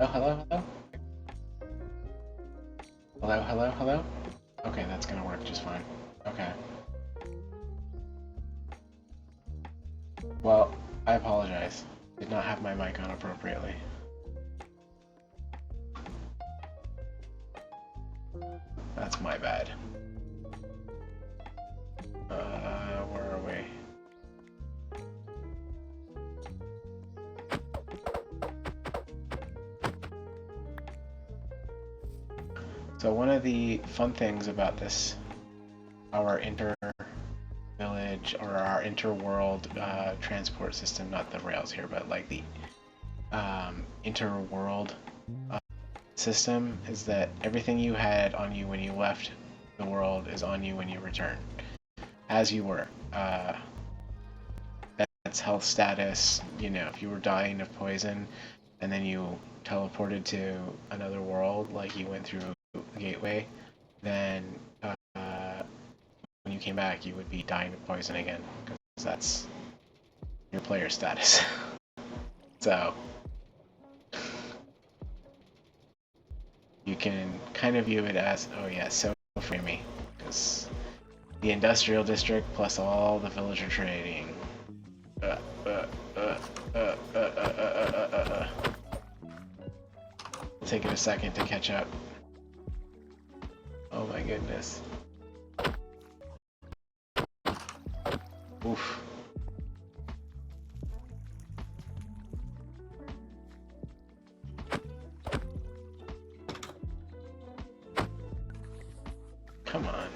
Oh, hello, hello? Hello, hello, hello? Okay, that's gonna work just fine. Okay. Well, I apologize. Did not have my mic on appropriately. That's my bad. Where are we? So one of the fun things about this, our inter-village or our inter-world transport system, not the rails here, but like the inter-world system, is that everything you had on you when you left the world is on you when you return, as you were. That's health status, you know, if you were dying of poison and then you teleported to another world, like you went through the gateway, then when you came back you would be dying of poison again, because that's your player status. So you can kind of view it as, oh yeah, so free me, because the industrial district plus all the villager trading. It'll take it a second to catch up. Oh my goodness. Oof. Come on.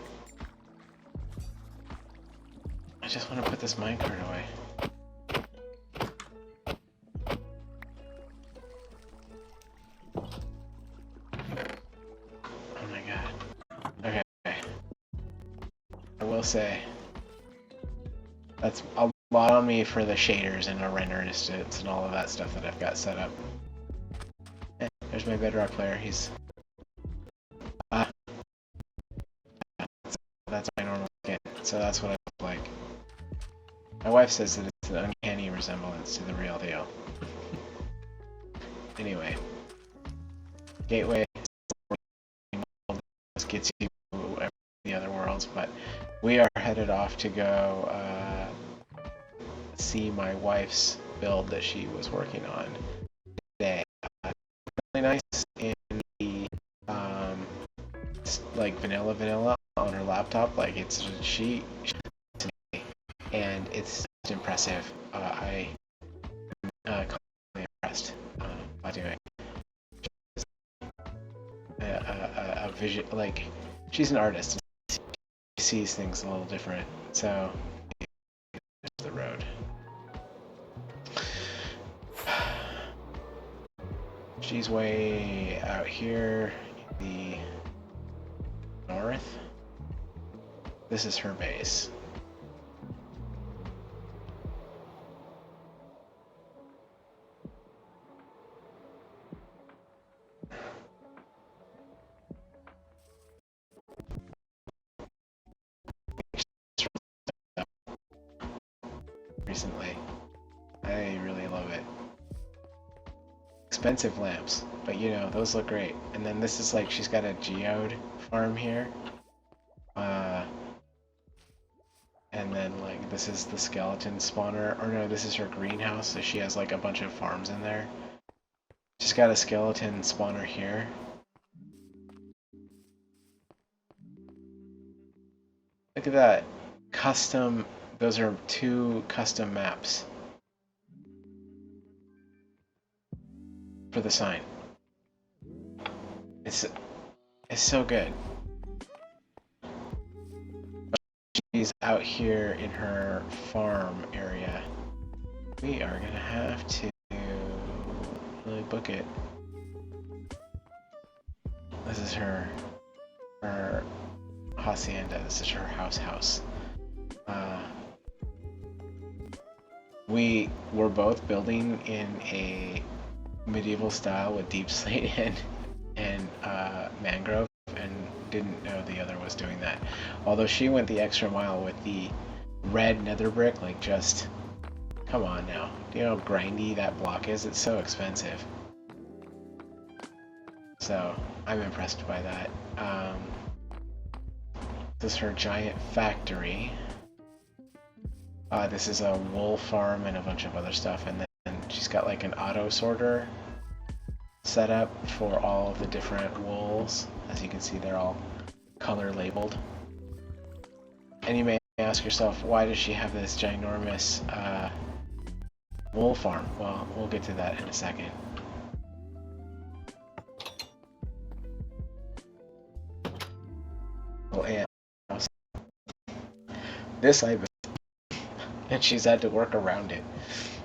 I just want to put this minecart away. Oh my god. Okay. I will say, that's a lot on me for the shaders and the render distance and all of that stuff that I've got set up. And there's my Bedrock player. He's that's my normal skin, so that's what I look like. My wife says that it's an uncanny resemblance to the real deal. Anyway, gateway gets you the other worlds, but we are headed off to go see my wife's build that she was working on today. Really nice in the like vanilla on her laptop. Like it's she and it's impressive. I am completely impressed by doing a vision. Like she's an artist. She sees things a little different. So the road. She's way out here in the north. This is her base. Recently, I really love it. Expensive lamps, but you know, those look great. And then this is like, she's got a geode farm here. And then like, this is the skeleton spawner, or no, this is her greenhouse, so she has like a bunch of farms in there. She's got a skeleton spawner here. Look at that. Custom, those are 2 custom maps for the sign. It's so good. But she's out here in her farm area. We are gonna have to really book it. This is her hacienda. This is her house. We were both building in a medieval style with deep slate and mangrove, and didn't know the other was doing that. Although she went the extra mile with the red nether brick, like just, come on now. Do you know how grindy that block is? It's so expensive. So I'm impressed by that. This is her giant factory. This is a wool farm and a bunch of other stuff, and then she's got like an auto sorter set up for all of the different wools. As you can see, they're all color labeled. And you may ask yourself, why does she have this ginormous wool farm? Well, we'll get to that in a second. Well, and this I built, and she's had to work around it.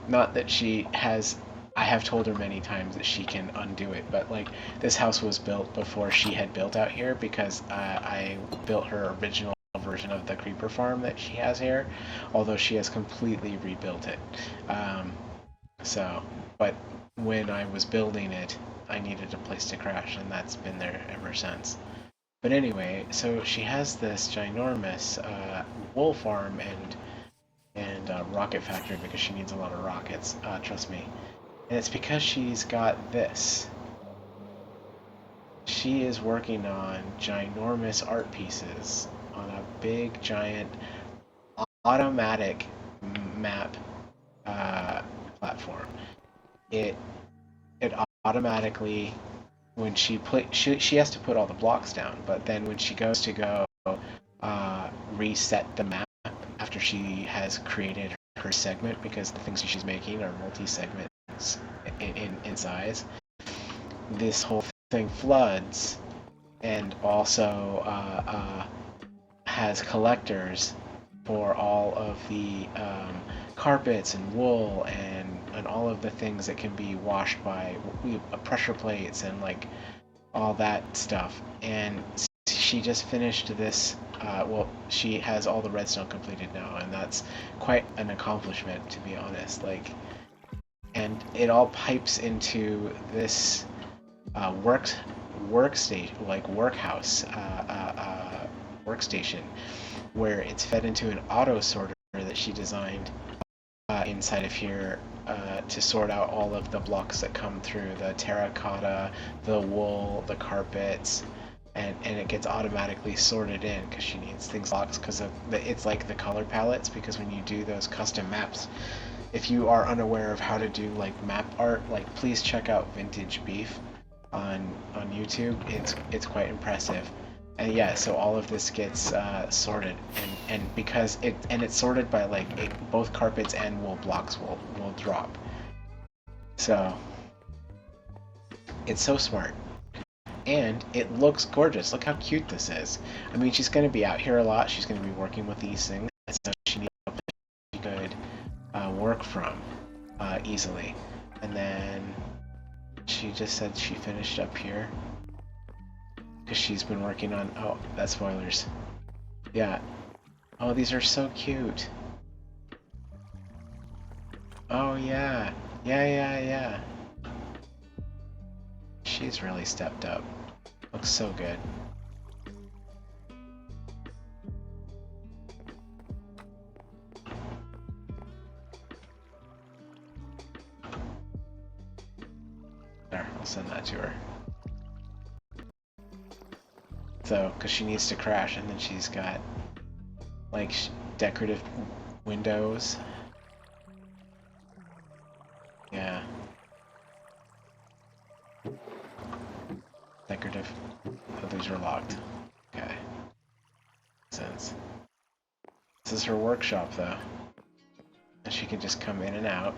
Not that she has, I have told her many times that she can undo it, but like this house was built before she had built out here because I built her original version of the creeper farm that she has here, although she has completely rebuilt it. But when I was building it, I needed a place to crash, and that's been there ever since. But anyway, so she has this ginormous wool farm and rocket factory because she needs a lot of rockets, trust me. And it's because she's got this. She is working on ginormous art pieces on a big, giant, automatic map platform. It automatically, when she has to put all the blocks down, but then when she goes to go reset the map after she has created her segment, because the things she's making are multi-segments in size, this whole thing floods and also has collectors for all of the carpets and wool and all of the things that can be washed by pressure plates and like all that stuff. And she just finished this. Well, she has all the redstone completed now, and that's quite an accomplishment, to be honest. Like, and it all pipes into this workstation, like workhouse workstation, where it's fed into an auto sorter that she designed inside of here to sort out all of the blocks that come through the terracotta, the wool, the carpets, and it gets automatically sorted in because she needs things blocks because of it's like the color palettes, because when you do those custom maps, if you are unaware of how to do like map art, like please check out Vintage Beef on YouTube. It's quite impressive. And yeah, so all of this gets sorted, and because it's sorted by like both carpets and wool blocks will drop. So it's so smart, and it looks gorgeous. Look how cute this is. I mean, she's going to be out here a lot. She's going to be working with these things, so she needs a place she could work from easily. And then she just said she finished up here because she's been working on. Oh, that's spoilers. Yeah. Oh, these are so cute. Oh yeah. Yeah. She's really stepped up. Looks so good. There, I'll send that to her. So, because she needs to crash, and then she's got like decorative windows. Yeah. Decorative. Oh, these are locked. Okay. Makes sense. This is her workshop, though. And she can just come in and out.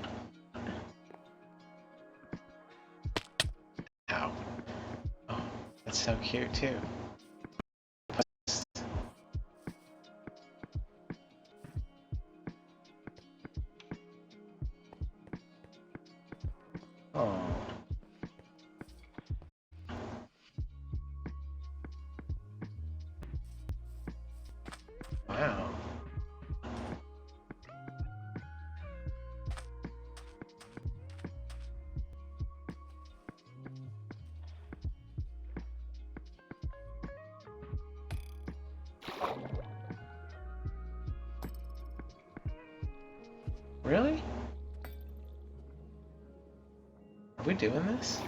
Ow. Oh, that's so cute, too. Oh. Wow. Really? Are we doing this?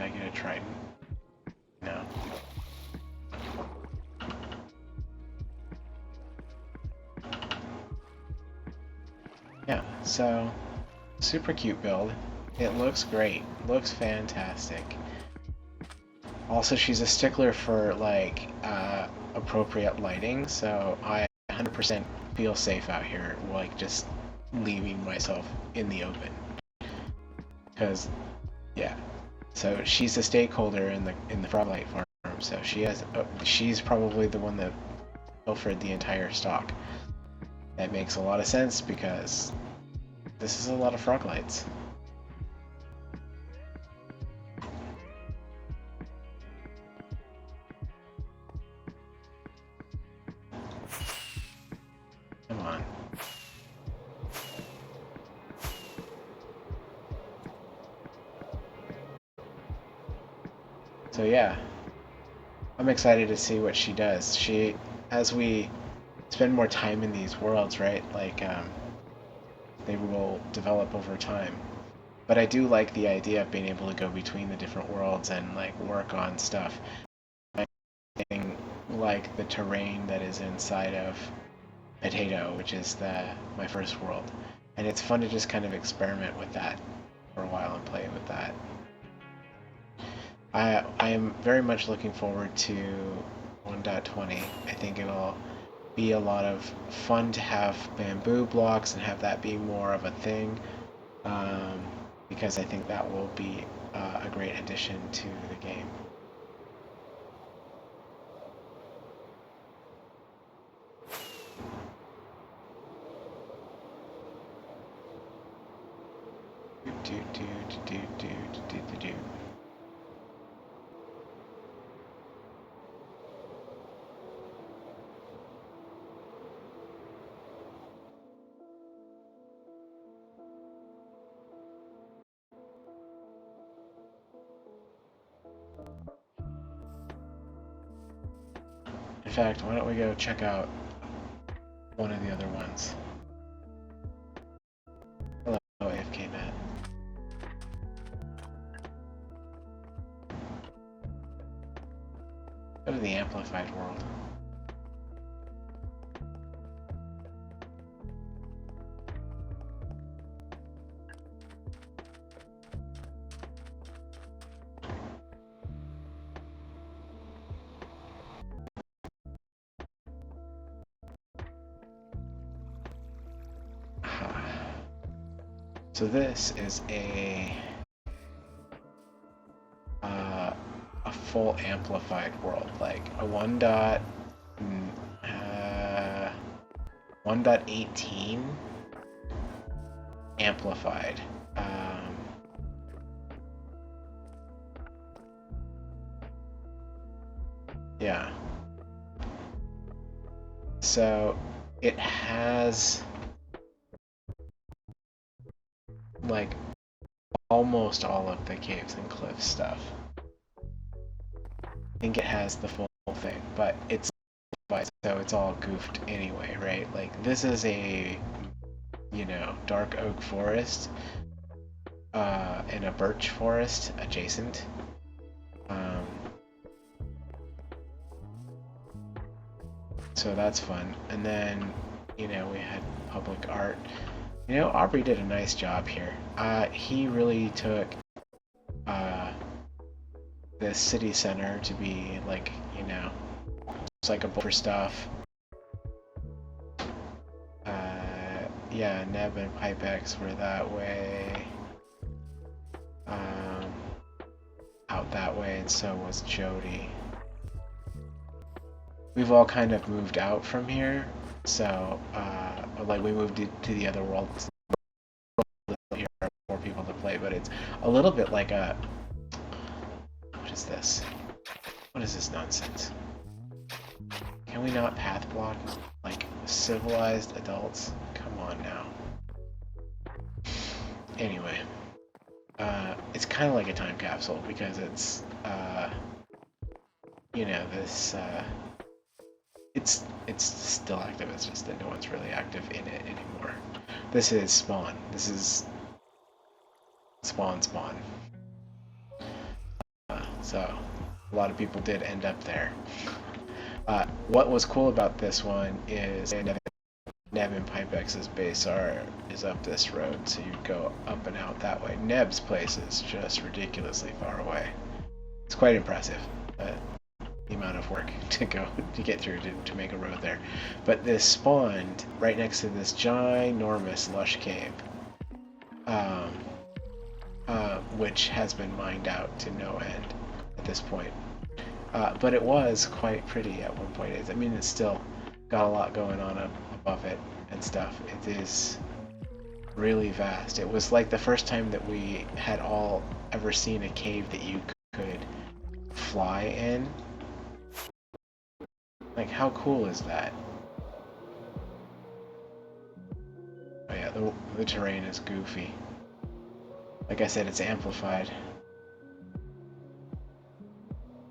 I get a trident? No. Yeah, so super cute build. It looks great. Looks fantastic. Also, she's a stickler for like appropriate lighting, so I 100% feel safe out here, like just leaving myself in the open. Because, yeah. So she's a stakeholder in the Froglight farm. So she's probably the one that pilfered the entire stock. That makes a lot of sense because this is a lot of Froglights. Come on. So yeah, I'm excited to see what she does. As we spend more time in these worlds, right? Like, they will develop over time. But I do like the idea of being able to go between the different worlds and like work on stuff. Like the terrain that is inside of Potato, which is my first world. And it's fun to just kind of experiment with that for a while and play with that. I am very much looking forward to 1.20. I think it'll be a lot of fun to have bamboo blocks and have that be more of a thing, because I think that will be a great addition to the game. In fact, why don't we go check out one of the other ones? Hello, AFK Matt. Go to the Amplified world. So this is a full amplified world, like a 1.18 amplified. Yeah. So it has like almost all of the caves and cliffs stuff. I think it has the full thing, but it's so it's all goofed anyway, right? Like this is a, dark oak forest and a birch forest adjacent. So that's fun. And then, we had public art. Aubrey did a nice job here. He really took the city center to be like, it's like a book for stuff. Yeah, Neb and Pipex were that way. Out that way, and so was Jody. We've all kind of moved out from here, so like we moved to the other worlds. Here are more people to play, but it's a little bit like a. What is this? What is this nonsense? Can we not path block like civilized adults? Come on now. Anyway, it's kind of like a time capsule because it's this. It's still active. It's just that no one's really active in it anymore. This is spawn. This is spawn. so a lot of people did end up there. What was cool about this one is Neb and Pipex's base is up this road, so you go up and out that way. Neb's place is just ridiculously far away. It's quite impressive, the amount of work to get through to make a road there. But this spawned right next to this ginormous lush cave, which has been mined out to no end at this point. But it was quite pretty at one point. I mean, it's still got a lot going on up above it and stuff. It is really vast. It was like the first time that we had all ever seen a cave that you could fly in. Like, how cool is that? Oh yeah, the terrain is goofy. Like I said, it's amplified.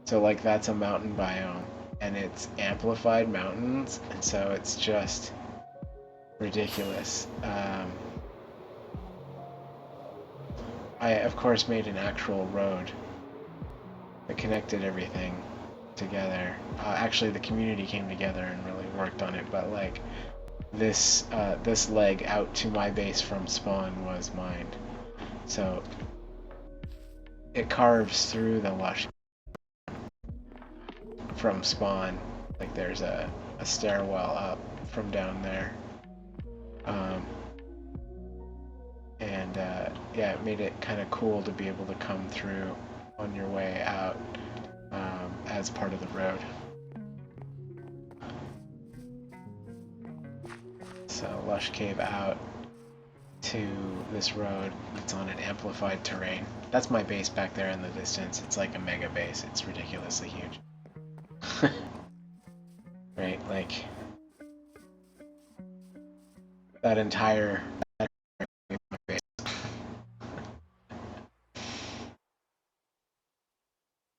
So like that's a mountain biome, and it's amplified mountains, and so it's just ridiculous. I of course made an actual road that connected everything together. Actually, the community came together and really worked on it, but like this leg out to my base from spawn was mined. So it carves through the lush from spawn. Like there's a stairwell up from down there. Yeah, it made it kind of cool to be able to come through on your way out as part of the road. So lush cave out to this road that's on an amplified terrain. That's my base back there in the distance. It's like a mega base. It's ridiculously huge. Right, like that entire base.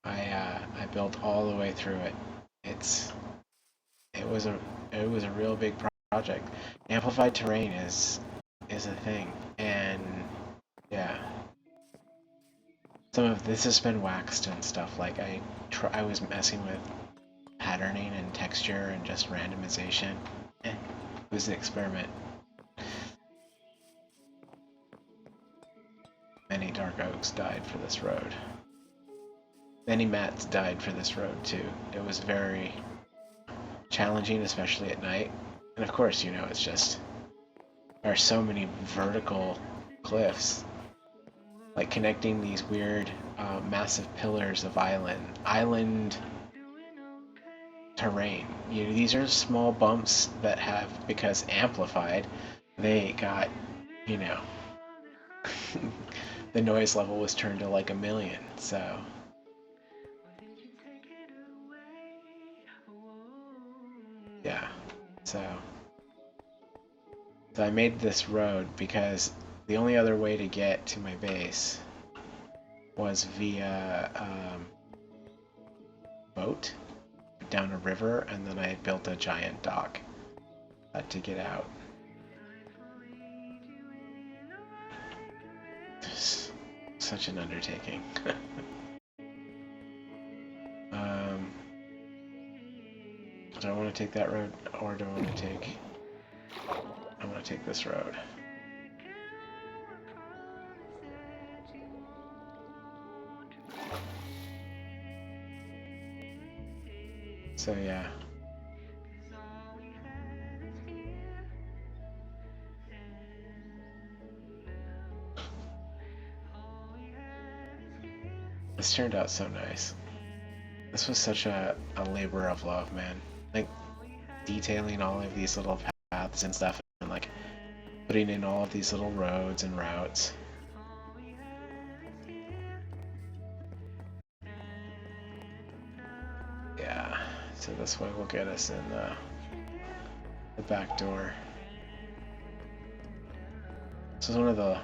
I built all the way through it. It was a real big project. Amplified terrain is a thing, and yeah, some of this has been waxed and stuff. Like I was messing with patterning and texture and just randomization. It was an experiment. Many dark oaks died for this road. Many mats died for this road too. It was very challenging, especially at night. And of course, you know, it's just there are so many vertical cliffs, like connecting these weird massive pillars of island terrain. You know, these are small bumps that have, because amplified, they got, you know, the noise level was turned to like 1,000,000. So yeah, so I made this road because the only other way to get to my base was via boat down a river, and then I built a giant dock to get out. Such an undertaking. Do I want to take that road, or do I want to take... I want to take this road. So yeah. This turned out so nice. This was such a labor of love, man. Like, detailing all of these little paths and stuff, and like, putting in all of these little roads and routes. Yeah, so this way will get us in the back door. This is one of the,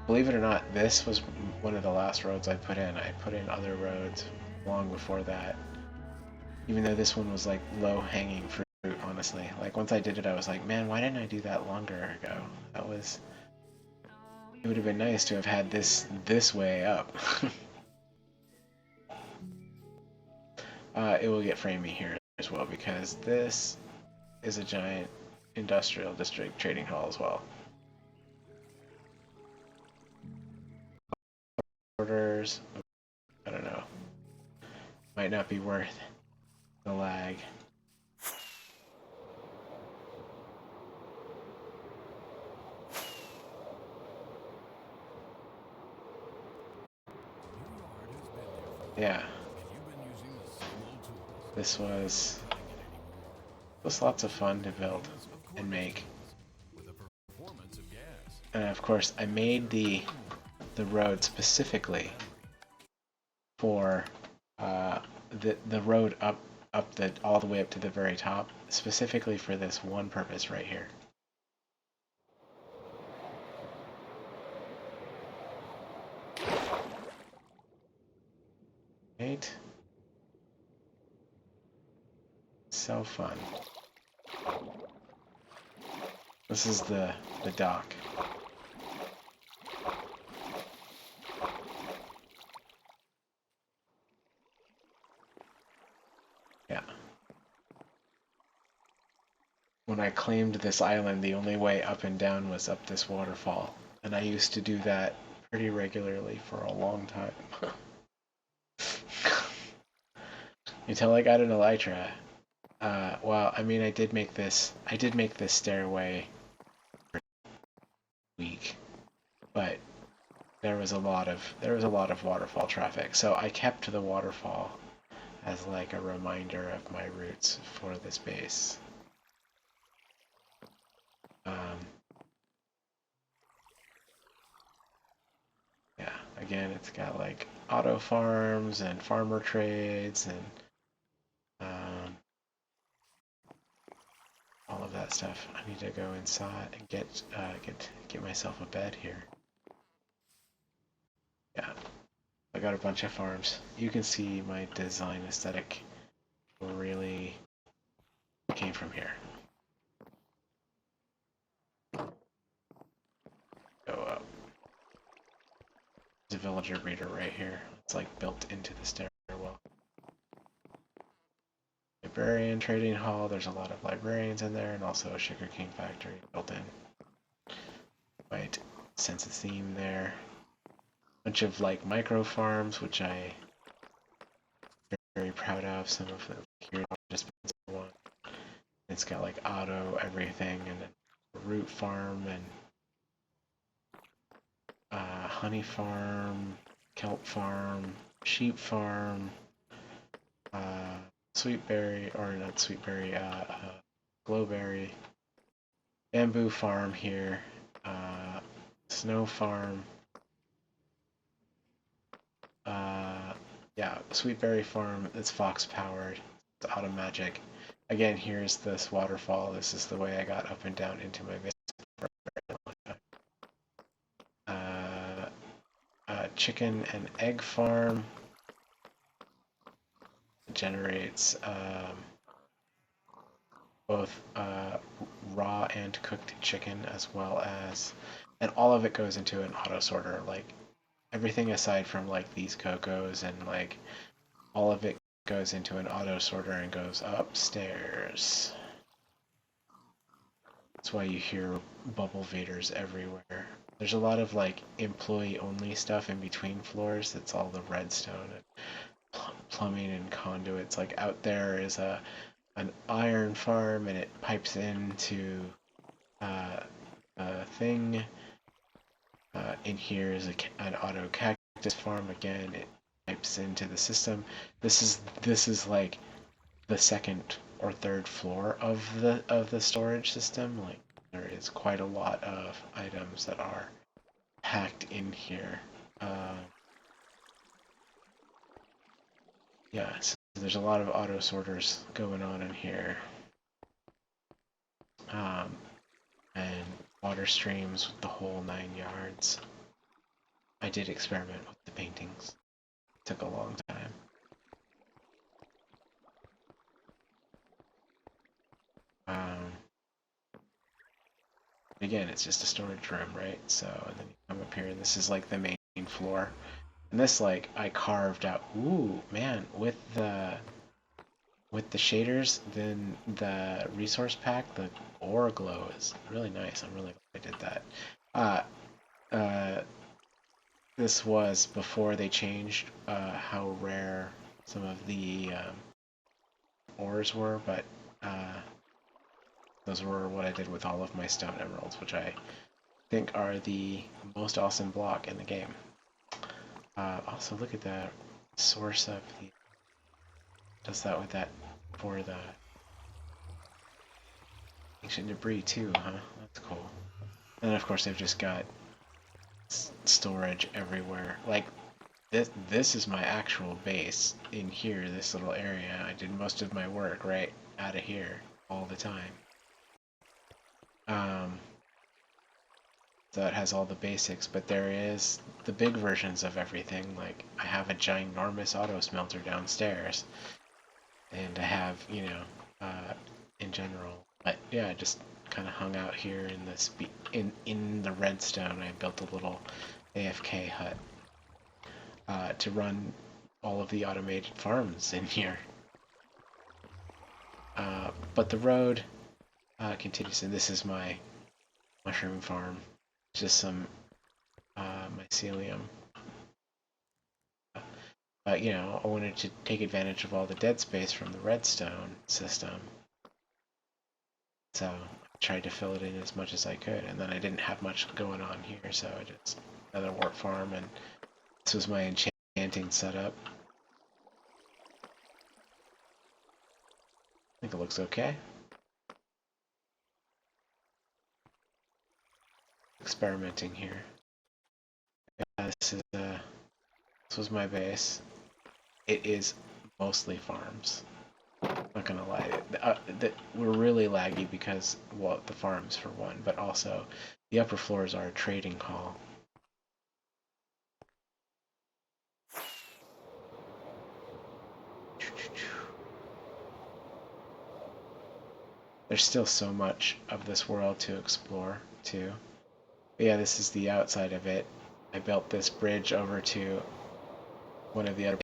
believe it or not, this was one of the last roads I put in. I put in other roads long before that. Even though this one was like low-hanging fruit, honestly. Like once I did it, I was like, man, why didn't I do that longer ago? It would have been nice to have had this way up. it will get framey here as well, because this is a giant industrial district trading hall as well. Orders, I don't know. Might not be worth the lag. Yeah. This was lots of fun to build and make. And of course, I made the road specifically for the road up all the way up to the very top, specifically for this one purpose right here. Right? So fun. This is the dock. Yeah. When I claimed this island, the only way up and down was up this waterfall. And I used to do that pretty regularly for a long time. Until I got an elytra. Well, I mean, I did make this stairway week, but there was a lot of waterfall traffic. So I kept the waterfall as like a reminder of my roots for this base. Yeah, again, it's got like auto farms and farmer trades and all of that stuff. I need to go inside and get myself a bed here. Yeah, I got a bunch of farms. You can see my design aesthetic really came from here. Go up. There's a villager breeder right here. It's like built into the stairwell. Librarian trading hall. There's a lot of librarians in there, and also a sugarcane factory built in. Quite sense of theme there. Bunch of like micro farms, which I am very proud of. Some of them here just one. It's got like auto everything, and a root farm and honey farm, kelp farm, sheep farm, sweetberry, or not sweetberry, glowberry, bamboo farm here, snow farm, yeah, sweetberry farm. It's fox powered. It's auto magic. Again, here's this waterfall. This is the way I got up and down into my base. Chicken and egg farm. It generates both raw and cooked chicken, as well as, and all of it goes into an auto sorter. Like everything aside from like these cocos and like all of it goes into an auto sorter and goes upstairs. That's why you hear bubble vaders everywhere. There's a lot of like employee only stuff in between floors. That's all the redstone and plumbing and conduits. Like out there is an iron farm, and it pipes into a thing. In here is an auto cactus farm. Again, it pipes into the system. This is like the second or third floor of the storage system. Like there is quite a lot of items that are packed in here. Yeah, so there's a lot of auto sorters going on in here. And water streams with the whole 9 yards. I did experiment with the paintings. It took a long time. Again, it's just a storage room, right? So, and then you come up here, and this is like the main floor. And this, like, I carved out. Ooh, man, with the with the shaders, then the resource pack, the ore glow is really nice. I'm really glad I did that. This was before they changed how rare some of the ores were, but those were what I did with all of my stone emeralds, which I think are the most awesome block in the game. Also, look at the source of the... Does that with that for the ancient debris too, huh? That's cool. And then of course they've just got storage everywhere. Like this is my actual base in here, this little area. I did most of my work right out of here all the time. So it has all the basics, but there is the big versions of everything. Like I have a ginormous auto smelter downstairs, and I have, you know, in general. But yeah, I just kind of hung out here in this in the redstone. I built a little AFK hut to run all of the automated farms in here. But the road continues, and this is my mushroom farm. Just some mycelium. You know, I wanted to take advantage of all the dead space from the redstone system. So I tried to fill it in as much as I could, and then I didn't have much going on here, so I just another warp farm, and this was my enchanting setup. I think it looks okay. Experimenting here. This was my base. It is mostly farms. Not gonna lie, we're really laggy because, well, the farms for one, but also the upper floors are a trading hall. There's still so much of this world to explore, too. But yeah, this is the outside of it. I built this bridge over to one of the other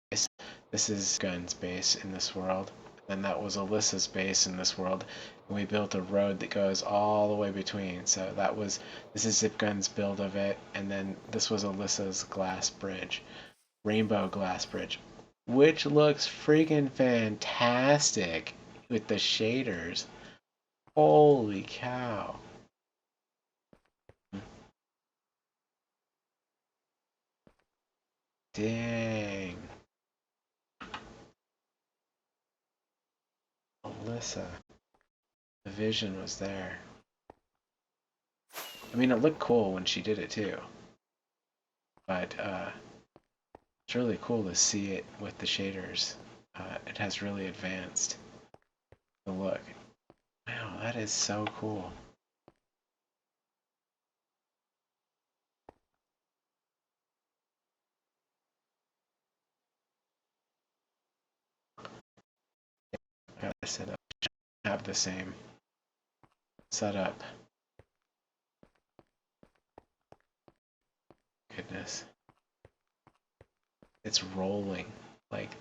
bases. This is Gun's base in this world. And that was Alyssa's base in this world. And we built a road that goes all the way between. So this is Zipgun's build of it. And then this was Alyssa's glass bridge. Rainbow glass bridge. Which looks freaking fantastic with the shaders. Holy cow. Dang. Alyssa. The vision was there. I mean, it looked cool when she did it too. But it's really cool to see it with the shaders. It has really advanced the look. Wow, that is so cool. I gotta set up, have the same setup. Goodness. It's rolling, like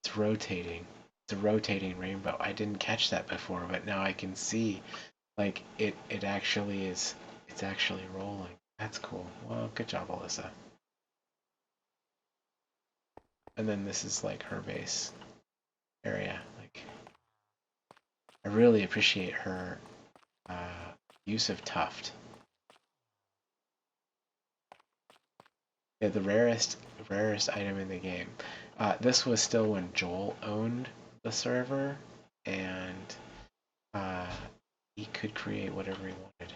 it's rotating. It's a rotating rainbow. I didn't catch that before, but now I can see, like, it actually is, it's actually rolling. That's cool. Well, good job, Alyssa. And then this is like her base area. Like, I really appreciate her use of tuft. Yeah, the rarest item in the game. This was still when Joel owned the server, and he could create whatever he wanted.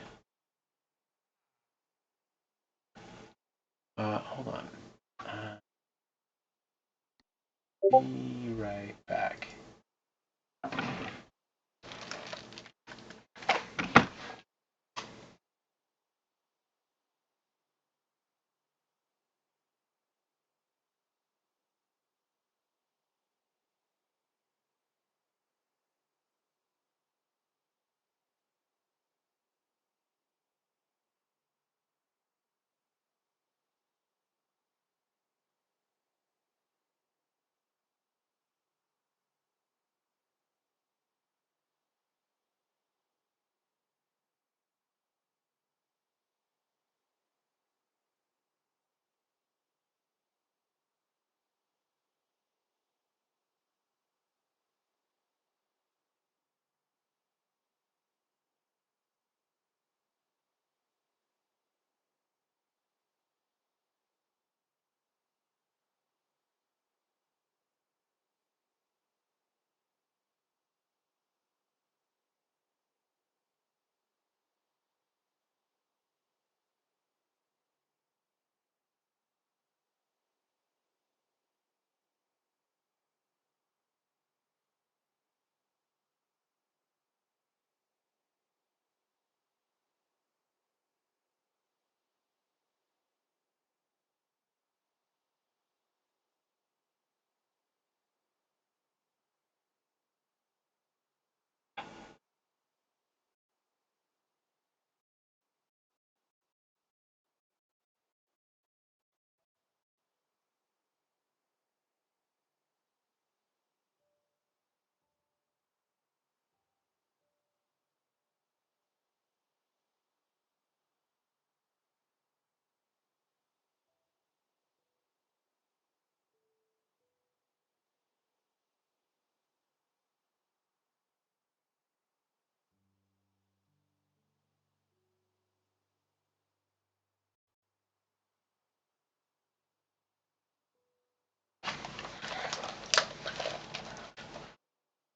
Hold on. Be right back.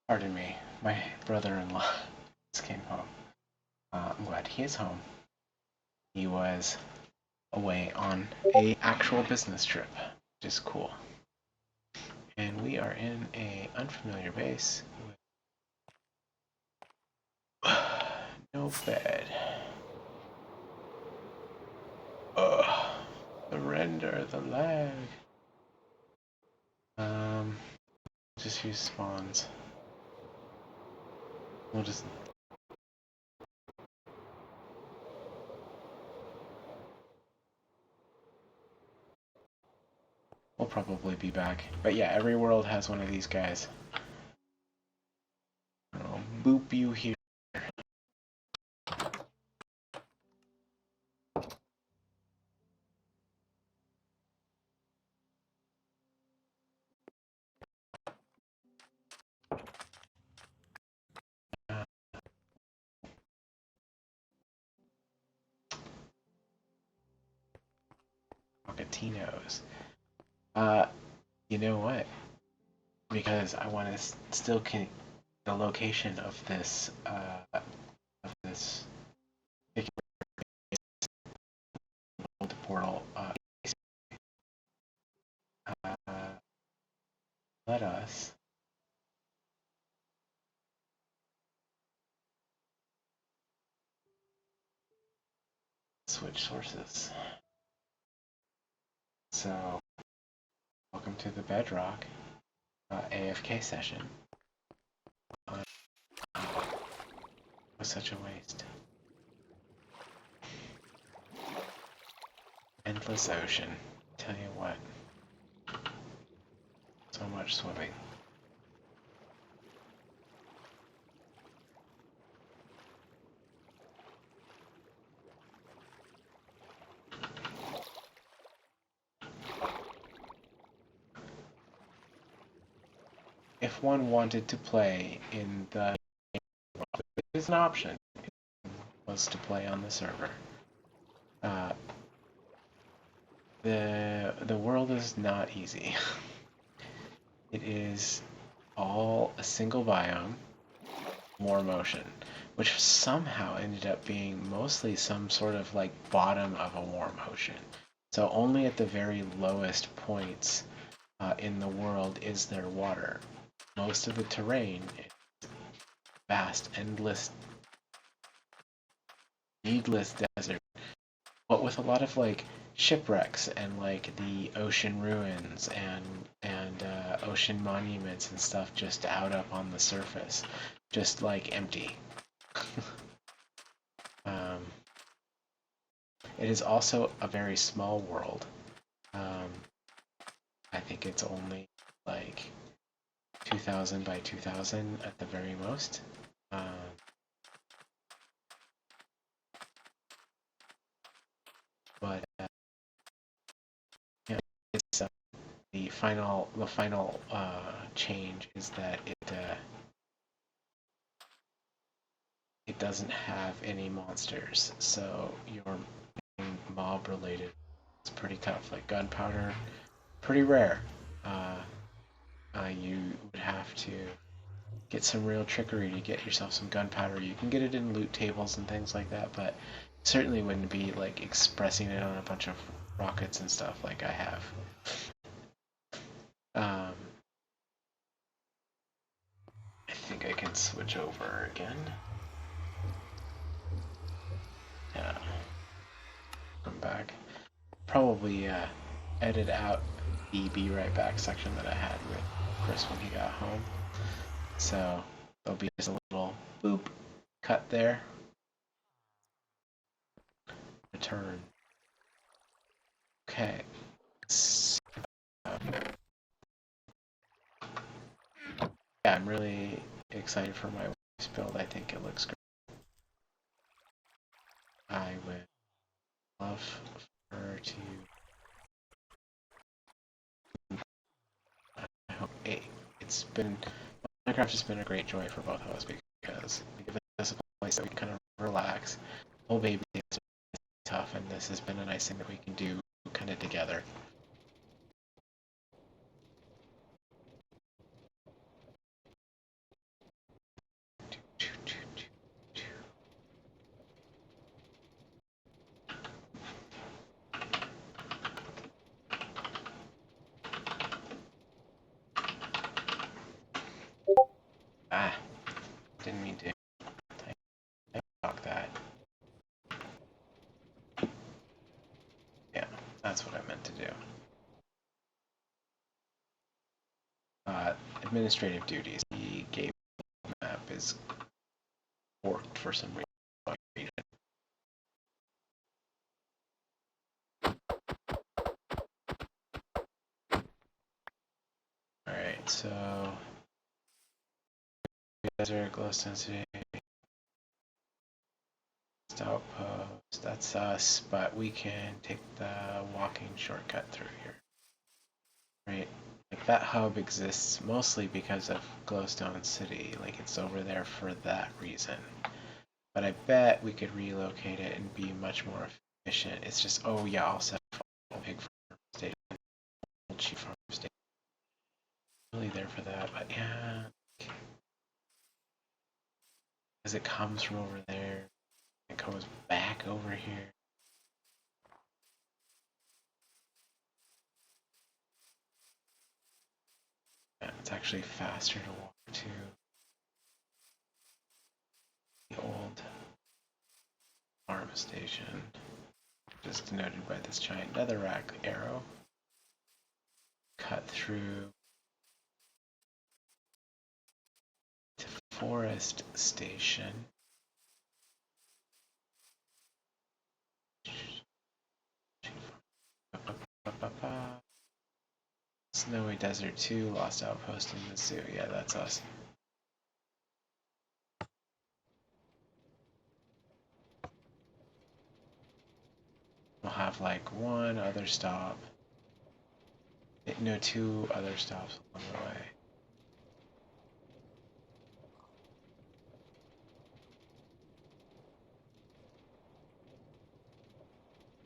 Pardon me, my brother-in-law just came home. I'm glad he is home. He was away on a actual business trip, which is cool. And we are in a unfamiliar base with no bed. Ugh, the render, the lag. Just use spawns. We'll just we'll probably be back. But yeah, every world has one of these guys. I'll boop you here. Pocketinos. You know what? Because I want to still the location of this portal. Let us switch sources. So, welcome to the Bedrock AFK session. It was such a waste. Endless ocean. Tell you what. So much swimming. If one wanted to play in the it's an option was to play on the server. The world is not easy. It is all a single biome, more motion, which somehow ended up being mostly some sort of like bottom of a warm ocean. So only at the very lowest points in the world is there water. Most of the terrain is vast, endless, needless desert, but with a lot of like shipwrecks and like the ocean ruins and ocean monuments and stuff just out up on the surface, just like empty. It is also a very small world. I think it's only like 2,000 by 2,000 at the very most. But yeah, it's the final change is that it doesn't have any monsters, so your mob related is pretty tough. Like gunpowder, pretty rare. You would have to get some real trickery to get yourself some gunpowder. You can get it in loot tables and things like that, but certainly wouldn't be like expressing it on a bunch of rockets and stuff like I have. I think I can switch over again. Yeah. Come back. Probably edit out the Be Right Back section that I had with Chris when he got home. So there'll be just a little boop cut there. Return. Okay. So, yeah, I'm really excited for my wife's build. I think it looks great. I would love for her to. I hope it's been Minecraft has been a great joy for both of us because it gives us a place that we can kind of relax. Whole baby is tough, and this has been a nice thing that we can do kind of together. administrative duties. The game map is forked for some reason. Alright, so desert, glow density, outpost, that's us, but we can take the walking shortcut through here. Right, like that hub exists mostly because of Glowstone City, like it's over there for that reason. But I bet we could relocate it and be much more efficient. It's just, oh yeah, I'll set a pig farm station, sheep farm station. Really there for that, but yeah, because it comes from over there, it comes back over here. Yeah, it's actually faster to walk to the old farm station, just denoted by this giant netherrack arrow. Cut through to forest station. Snowy Desert 2, Lost Outpost in the zoo. Yeah, that's us. We'll have like one other stop. No, two other stops along the way.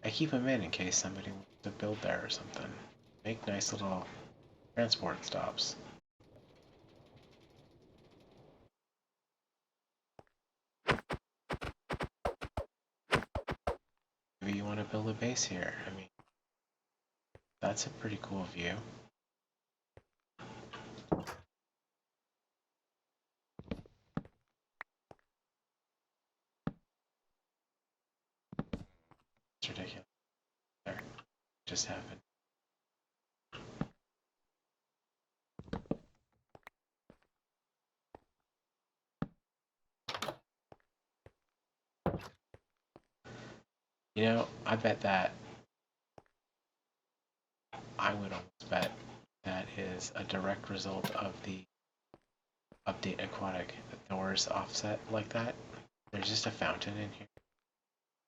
I keep them in case somebody wants to build there or something. Make nice little transport stops. Maybe you want to build a base here. I mean, that's a pretty cool view. It's ridiculous. There, just happened. You know, I bet that I would almost bet that is a direct result of the update aquatic. The doors offset like that. There's just a fountain in here.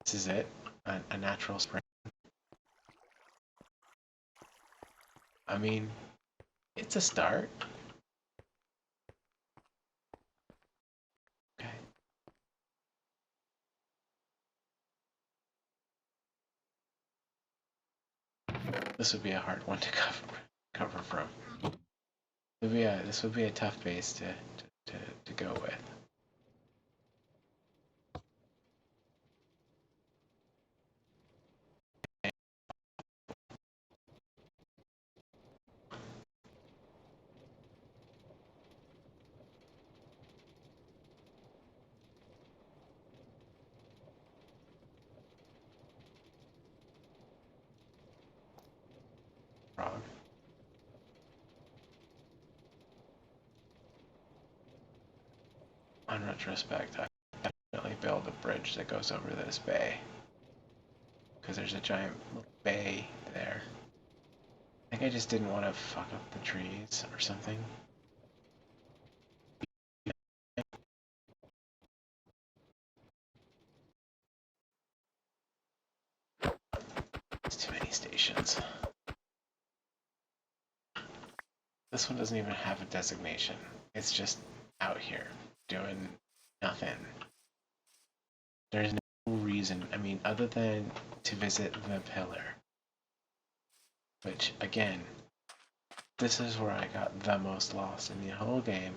This is it, a natural spring. I mean, it's a start. Okay. This would be a hard one to cover from. This would be a tough base to go with. Frog. On retrospect, I definitely build a bridge that goes over this bay. Because there's a giant little bay there. I think I just didn't want to fuck up the trees or something. It's too many stations. This one doesn't even have a designation. It's just out here doing nothing. There's no reason, I mean, other than to visit the pillar. Which, again, this is where I got the most lost in the whole game.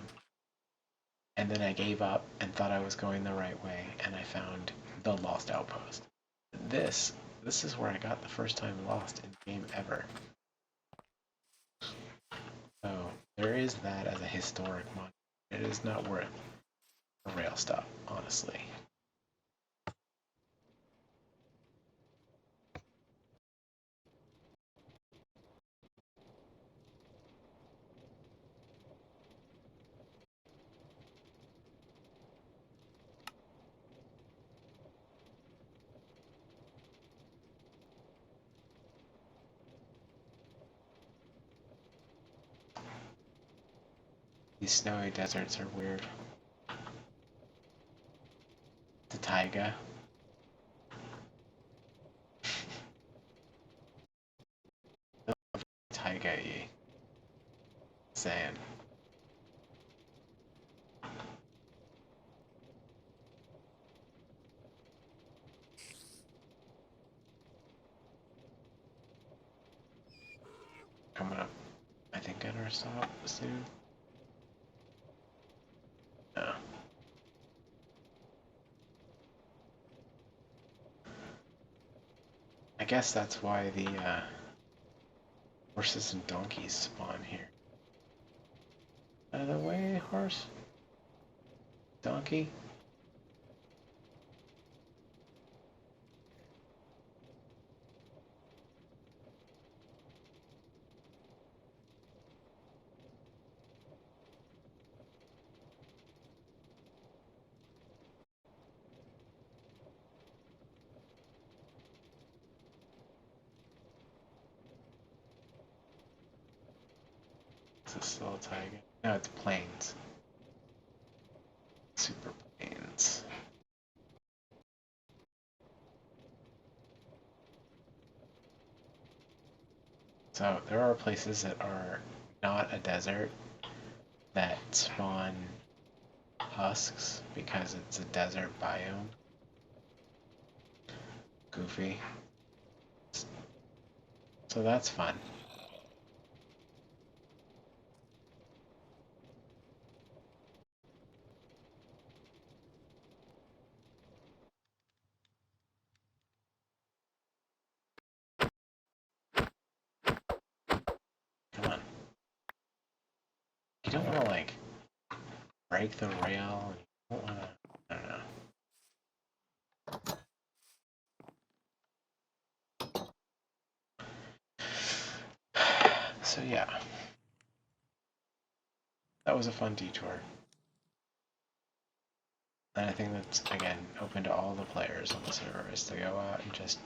And then I gave up and thought I was going the right way, and I found the Lost Outpost. This is where I got the first time lost in the game ever. So there is that as a historic monument. It is not worth a rail stop, honestly. These snowy deserts are weird. The taiga. Taiga y. Saying. Coming up, I think, at our stop soon. No. I guess that's why the horses and donkeys spawn here. Out of the way, horse. Donkey. Is this still a taiga? No, it's plains. Super plains. So there are places that are not a desert that spawn husks because it's a desert biome. Goofy. So that's fun. Come on. You don't want to, like, break the rail. You don't want to, I don't know. So yeah, that was a fun detour. And I think that's, again, open to all the players on the server, is to go out and just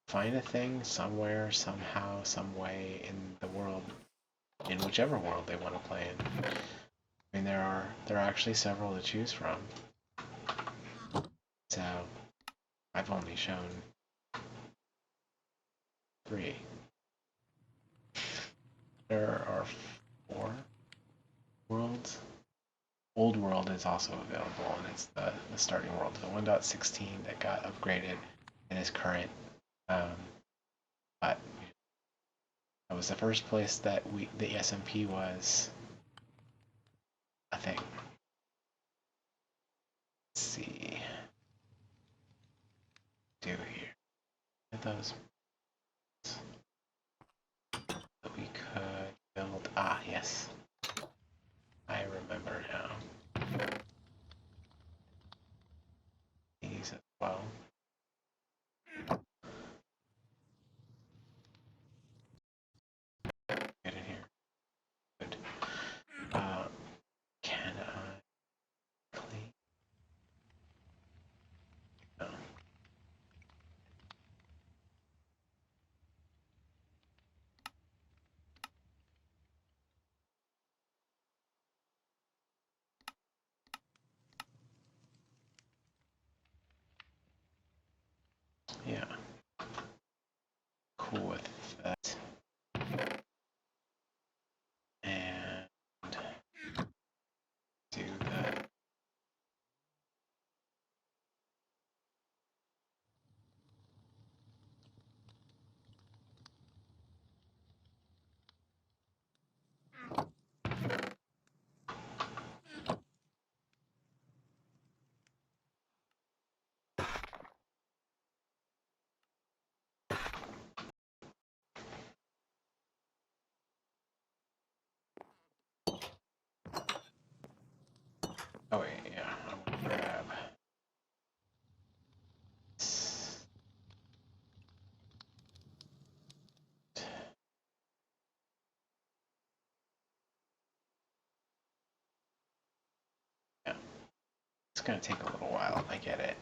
find a thing somewhere, somehow, some way in the world, in whichever world they want to play in. I mean, there are actually several to choose from. So I've only shown 3. There are 4 worlds. Old World is also available, and it's the starting world, the 1.16 that got upgraded and is current. But that was the first place that the SMP was a thing. Let's see. Do here. Those that we could build. Ah, yes. I remember now. These as well. Get in here. Good. Can I clean? No. Yeah. Cool with that. And do that. Oh wait, yeah. I want to grab. Yeah. It's gonna take a little while. I get it.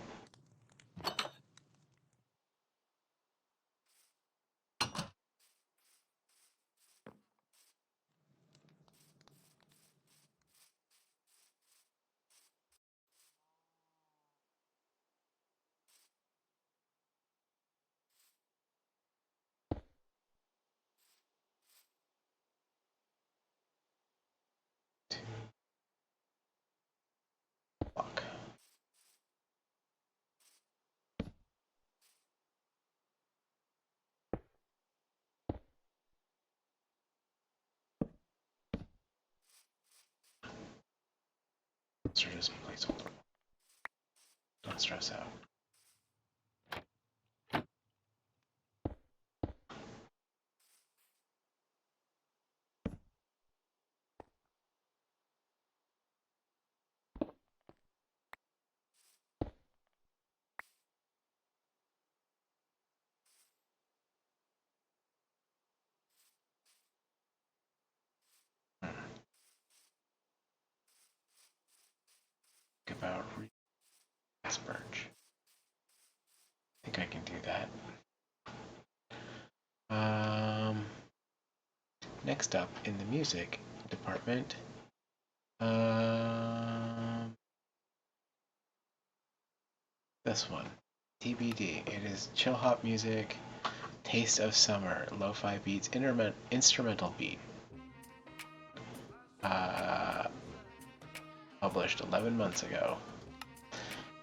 placeholder. Don't stress out. About Birch. I think I can do that. Next up in the music department, this one, TBD. It is chill hop music, taste of summer, lo-fi beats, instrumental beat. Published 11 months ago.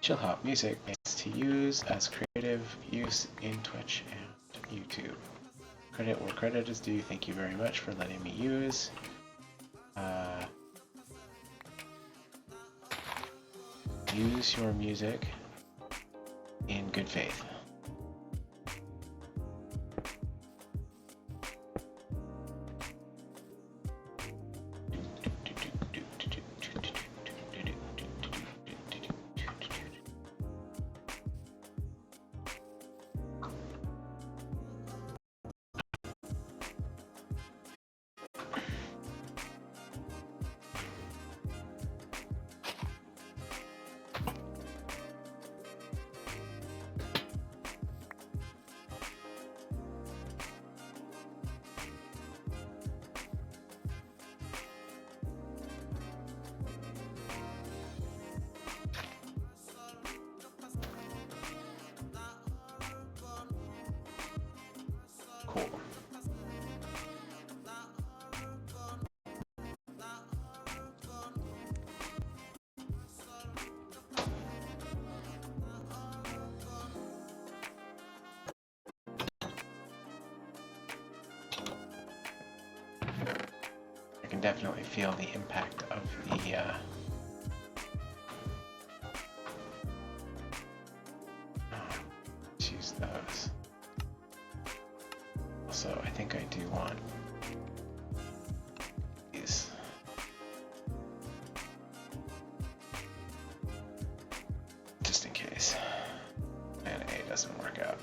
Chill hop music is to use as creative use in Twitch and YouTube. Credit where credit is due. Thank you very much for letting me use. Use your music in good faith. I can definitely feel the impact of the use those. Also, I think I do want these. Just in case plan A doesn't work out.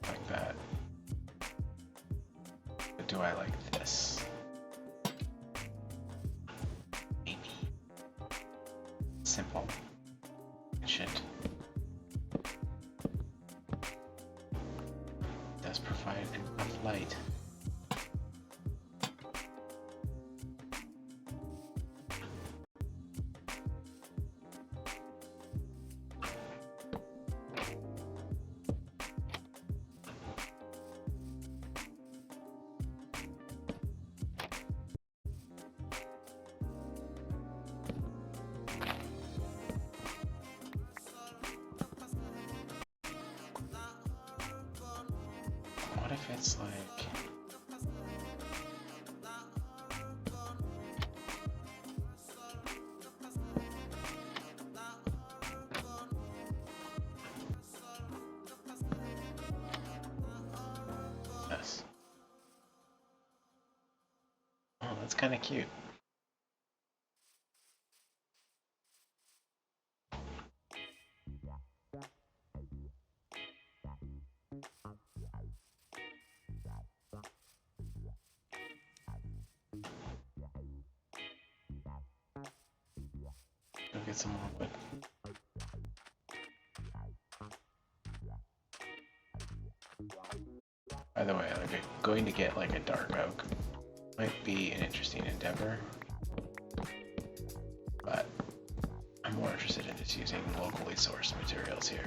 Like that. But do I like this? Maybe. Simple. Shit. Does provide enough light. What if it's like... this? Oh, that's kind of cute. Go get some more wood. By the way, I'm going to get like a dark oak. Might be an interesting endeavor, but I'm more interested in just using locally sourced materials here.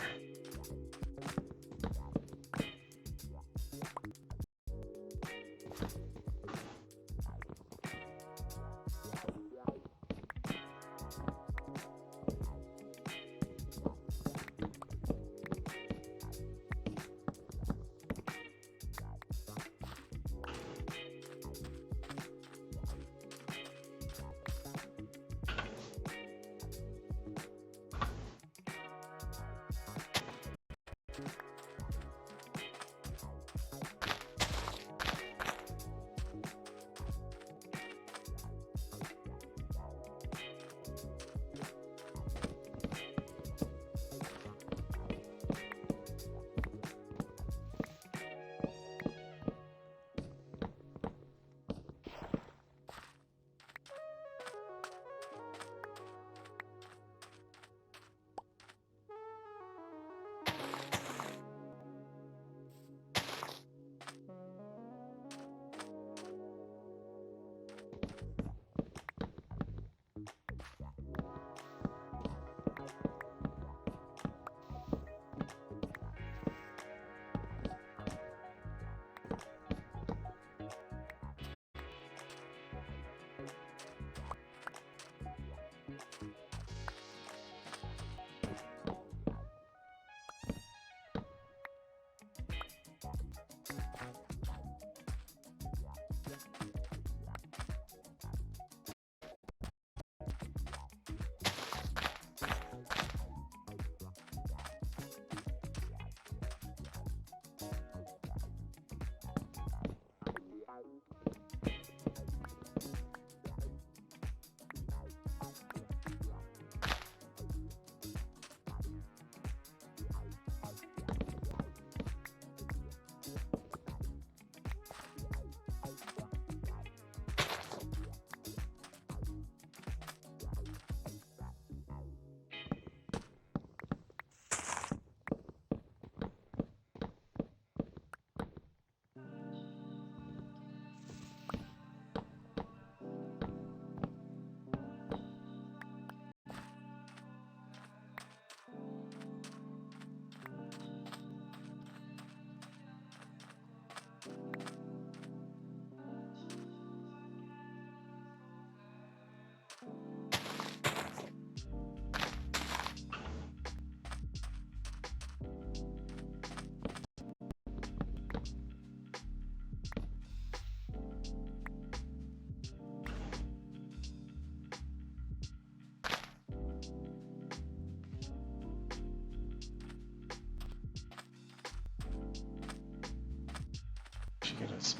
Should get us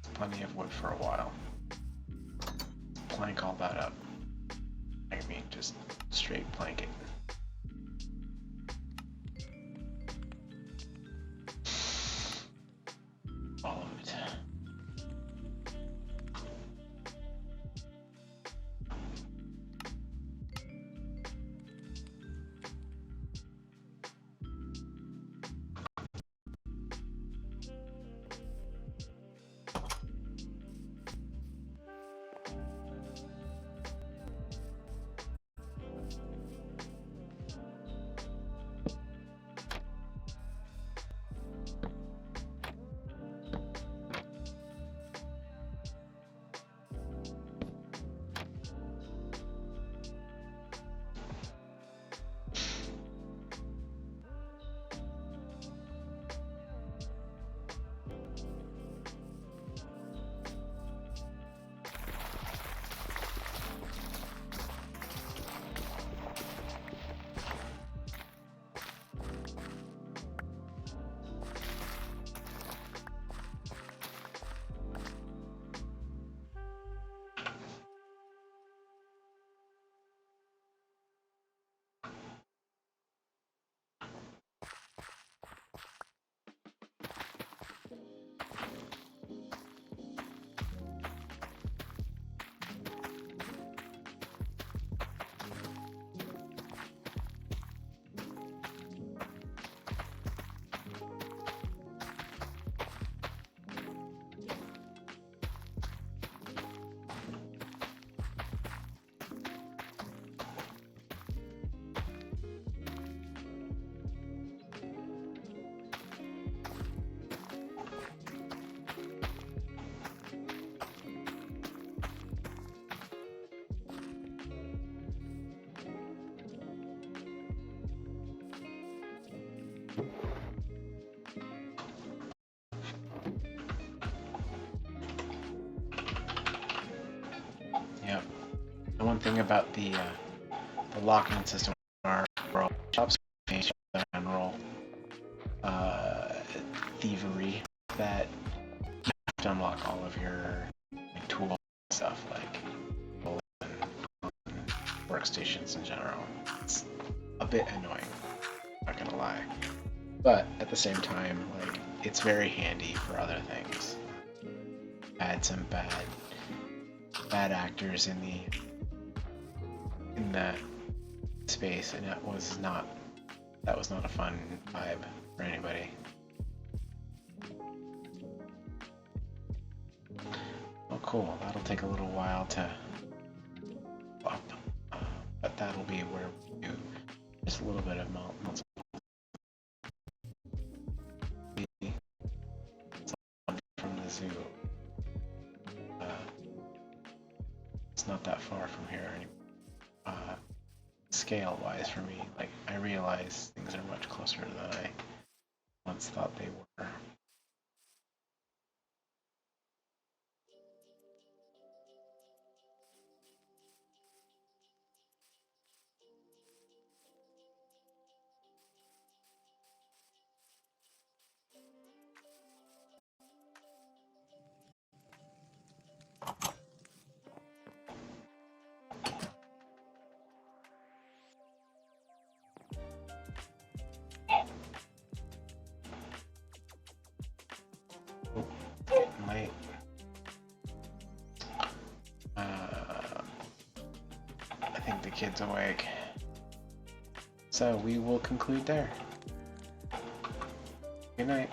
plenty of wood for a while. Plank all that up. I mean, just straight plank it. All of it. Yep. The one thing about the locking system in our world shops in general thievery that you have to unlock all of your tools and stuff like workstations in general. It's a bit annoying, not gonna lie. But at the same time, like, it's very handy for other things. I had some bad actors in that space, and that was not a fun vibe for anybody. Oh, cool. That'll take a little while to up, but that'll be where we do just a little bit of melt from the zoo. It's not that far from here anymore. Scale-wise for me, like, I realize things are much closer than I once thought they were. Late. I think the kid's awake. So we will conclude there. Good night.